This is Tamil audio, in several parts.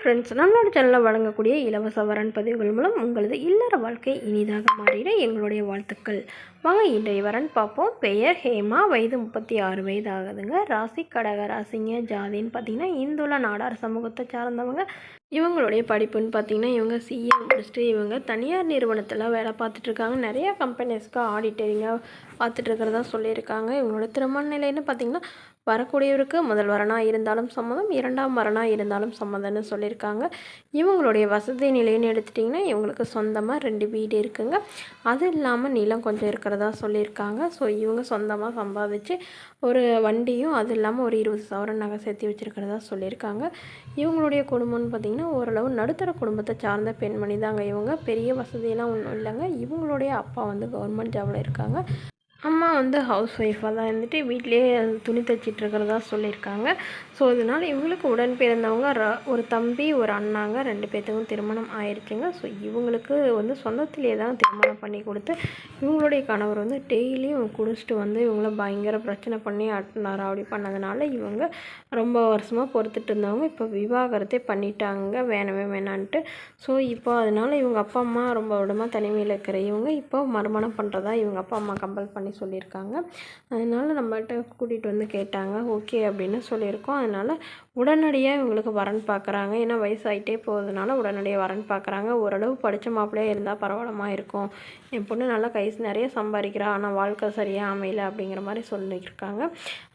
ஃப்ரெண்ட்ஸ், நம்மளோட சேனலில் வழங்கக்கூடிய இலவச வரன் பதிவுகள் மூலம் உங்களது இல்லற வாழ்க்கை இனிதாக மாறிட எங்களுடைய வாழ்த்துக்கள். வாங்க இன்றைய வரன் பார்ப்போம். பெயர் ஹேமா, வயது 36 வயது ஆகுதுங்க. ராசி கடக ராசிங்க. ஜாதின்னு பார்த்தீங்கன்னா இந்துல நாடார் சமூகத்தை சார்ந்தவங்க. இவங்களுடைய படிப்புன்னு பார்த்தீங்கன்னா இவங்க சிஏ முடிச்சுட்டு இவங்க தனியார் நிறுவனத்தில் வேலை பார்த்துட்ருக்காங்க. நிறையா கம்பெனிஸ்க்கு ஆடிட்டரிங்காக பார்த்துட்ருக்கிறதா சொல்லியிருக்காங்க. இவங்களோட திருமண நிலைன்னு பார்த்திங்கன்னா வரக்கூடியவருக்கு முதல் வரனாக இருந்தாலும் சம்மதம், இரண்டாம் வரனாக இருந்தாலும் சம்மதம்னு சொல்லியிருக்காங்க. இவங்களுடைய வசதி நிலைன்னு எடுத்துட்டிங்கன்னா இவங்களுக்கு சொந்தமாக 2 வீடு இருக்குங்க. அது இல்லாமல் நிலம் கொஞ்சம் இருக்கிறதா சொல்லியிருக்காங்க. ஸோ இவங்க சொந்தமாக சம்பாதிச்சு ஒரு வண்டியும் அது இல்லாமல் ஒரு 20 சவரன் நகை சேர்த்து வச்சுருக்கிறதா சொல்லியிருக்காங்க. இவங்களுடைய குடும்பம்னு பார்த்திங்கன்னா ஓரளவு நடுத்தர குடும்பத்தை சார்ந்த பெண்மணி தாங்க. இவங்க பெரிய வசதியெல்லாம் ஒன்றும் இல்லைங்க. இவங்களுடைய அப்பா கவர்மெண்ட் ஜாபில் இருக்காங்க. அம்மா ஹவுஸ் ஒய்ஃபாக தான் இருந்துட்டு வீட்டிலேயே துணி தைச்சிட்ருக்கிறதா சொல்லியிருக்காங்க. ஸோ அதனால் இவங்களுக்கு உடன் பிறந்தவங்க ஒரு தம்பி ஒரு அண்ணாங்க 2 பேர்த்துக்கும் திருமணம் ஆயிடுச்சுங்க. ஸோ இவங்களுக்கு சொந்தத்திலே தான் திருமணம் பண்ணி கொடுத்து இவங்களுடைய கணவர் டெய்லியும் குடிச்சிட்டு இவங்கள பயங்கர பிரச்சனை பண்ணி ராவடி பண்ணதுனால இவங்க ரொம்ப வருஷமாக பொறுத்துட்டு இருந்தவங்க இப்போ விவாகரத்தே பண்ணிட்டாங்க, வேணவே வேணான்ட்டு. ஸோ இப்போ அதனால் இவங்க அப்பா அம்மா ரொம்ப வருடமாக தனிமையில் இருக்கிற இவங்க இப்போ மறுமணம் பண்ணுறதா இவங்க அப்பா அம்மா கம்பல் பண்ணி சொல்லியிருக்காங்க. அதனால் நம்மகிட்ட கூட்டிகிட்டு கேட்டாங்க. ஓகே அப்படின்னு சொல்லியிருக்கோம். அதனால் உடனடியாக இவங்களுக்கு வரன் பார்க்குறாங்க. ஏன்னா வயசாகிட்டே போகிறதுனால உடனடியாக வரன் பார்க்குறாங்க. ஓரளவு படித்த மாப்பிள்ளையே இருந்தால் பரவாயில்லமா இருக்கும். என் பொண்ணு நல்லா நிறைய சம்பாதிக்கிறா, ஆனால் வாழ்க்கை சரியாக அமையல அப்படிங்கிற மாதிரி சொல்லியிருக்காங்க.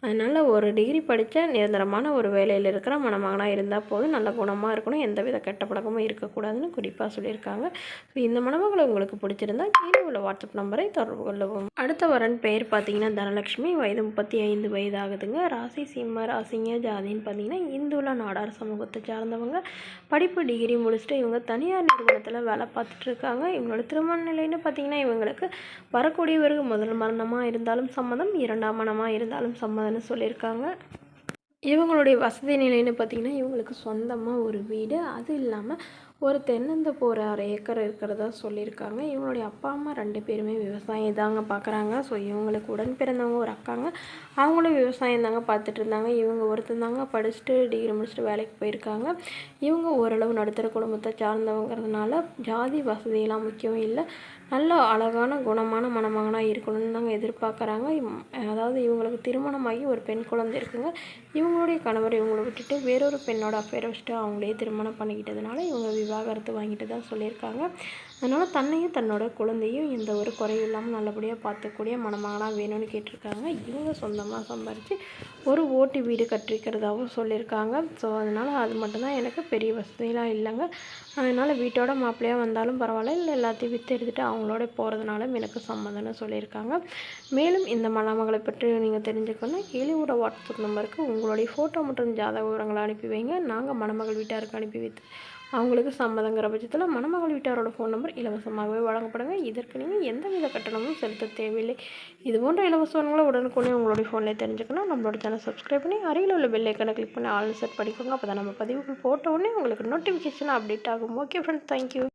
அதனால் ஒரு டிகிரி படித்த நிரந்தரமான ஒரு வேலையில் இருக்கிற மணமகனாக இருந்தால் போதும், நல்ல குணமாக இருக்கணும், எந்தவித கெட்ட பழக்கமும் இருக்கக்கூடாதுன்னு குறிப்பாக சொல்லியிருக்காங்க. ஸோ இந்த மணமகளை உங்களுக்கு பிடிச்சிருந்தா கீழே உள்ள வாட்ஸ்அப் நம்பரை தொடர்பு கொள்ளவும். அடுத்த வரன் பெயர் பார்த்தீங்கன்னா தனலட்சுமி, வயது 35 வயது ஆகுதுங்க. ராசி சிம்ம ராசிங்க. ஜாதின்னு பார்த்தீங்கன்னா இந்துல நாடார் சமூகத்தை சார்ந்தவங்க. படிப்பு டிகிரி முடிச்சுட்டு இவங்க தனியார் நிறுவனத்தில் வேலை பார்த்துட்ருக்காங்க. இவங்களோட திருமண நிலைன்னு பார்த்திங்கன்னா இவங்களுக்கு வரக்கூடியவருக்கு முதல் மரணமாக இருந்தாலும் சம்மதம், இரண்டாம் மனமாக இருந்தாலும் சம்மதம்னு சொல்லியிருக்காங்க. இவங்களுடைய வசதி நிலைன்னு பார்த்திங்கன்னா இவங்களுக்கு சொந்தமாக ஒரு வீடு, அது இல்லாமல் ஒரு தென்னந்தோப்பு ஒரு 1/2 ஏக்கர் இருக்கிறதா சொல்லியிருக்காங்க. இவங்களுடைய அப்பா அம்மா 2 பேருமே விவசாயம் தாங்க பார்க்குறாங்க. ஸோ இவங்களுக்கு உடன் பிறந்தவங்க ஒரு அக்காங்க, அவங்களும் விவசாயம் தாங்க பார்த்துட்டு இருந்தாங்க. இவங்க ஒருத்தர் தாங்க படிச்சுட்டு டிகிரி முடிச்சுட்டு வேலைக்கு போயிருக்காங்க. இவங்க ஓரளவு நடுத்தர குடும்பத்தை சார்ந்தவங்கிறதுனால ஜாதி வசதியெல்லாம் முக்கியம் இல்லை, நல்ல அழகான குணமான மணமகனாக இருக்கணும்னு தாங்க எதிர்பார்க்குறாங்க. அதாவது இவங்களுக்கு திருமணமாகி ஒரு பெண் குழந்தை இருக்குங்க. இவங்களுடைய கணவர் இவங்களை விட்டுட்டு வேறொரு பெண்ணோட அஃபேரை வச்சுட்டு அவங்களே திருமணம் பண்ணிக்கிட்டதுனால இவங்க விவாகரத்து வாங்கிட்டு தான் சொல்லியிருக்காங்க. அதனால் தன்னையும் தன்னோட குழந்தையும் எந்த ஒரு குறையும் இல்லாமல் நல்லபடியாக பார்த்துக்கூடிய மணமகனாக வேணும்னு கேட்டிருக்காங்க. இவங்க சொந்தமாக சம்பாரித்து ஒரு ஓட்டு வீடு கட்டிருக்கிறதாகவும் சொல்லியிருக்காங்க. ஸோ அதனால் அது மட்டும்தான் எனக்கு பெரிய வசதியெலாம் இல்லைங்க. அதனால் வீட்டோட மாப்பிள்ளையாக வந்தாலும் பரவாயில்ல, இல்லை எல்லாத்தையும் விற்று எடுத்துகிட்டு அவங்களோட போகிறதுனாலும் எனக்கு சம்மதம்னு சொல்லியிருக்காங்க. மேலும் இந்த மணமகளை பற்றி நீங்கள் தெரிஞ்சுக்கணும் கீழே ஒரு வாட்ஸ்அப் நம்பருக்கு உங்களுடைய ஃபோட்டோ மற்றும் ஜாதக விவரங்களை அனுப்பி வைங்க. நாங்கள் மணமகள் வீட்டாருக்கு அனுப்பி வைத்து அவங்களுக்கு சம்மதங்கிற பட்சத்தில் மணமகள் வீட்டாரோட ஃபோன் நம்பர் இலவசமாகவே வழங்கப்படுங்க. இதற்கு நீங்கள் எந்தவித கட்டணமும் செலுத்த தேவையில்லை. இது போன்ற இலவசங்களை உடனுக்குடனே உங்களுடைய ஃபோனில் தெரிஞ்சுக்கணும் நம்மளோட சேனல் சப்ஸ்கிரைப் பண்ணி அருகில் உள்ள பெல் ஐக்கனை கிளிக் பண்ணி ஆல் செட் பண்ணிக்கோங்க. அப்போ தான் நம்ம பதிவுகள் போட்ட உடனே உங்களுக்கு நோட்டிஃபிகேஷன் அப்டேட் ஆகும். Okay friends, thank you.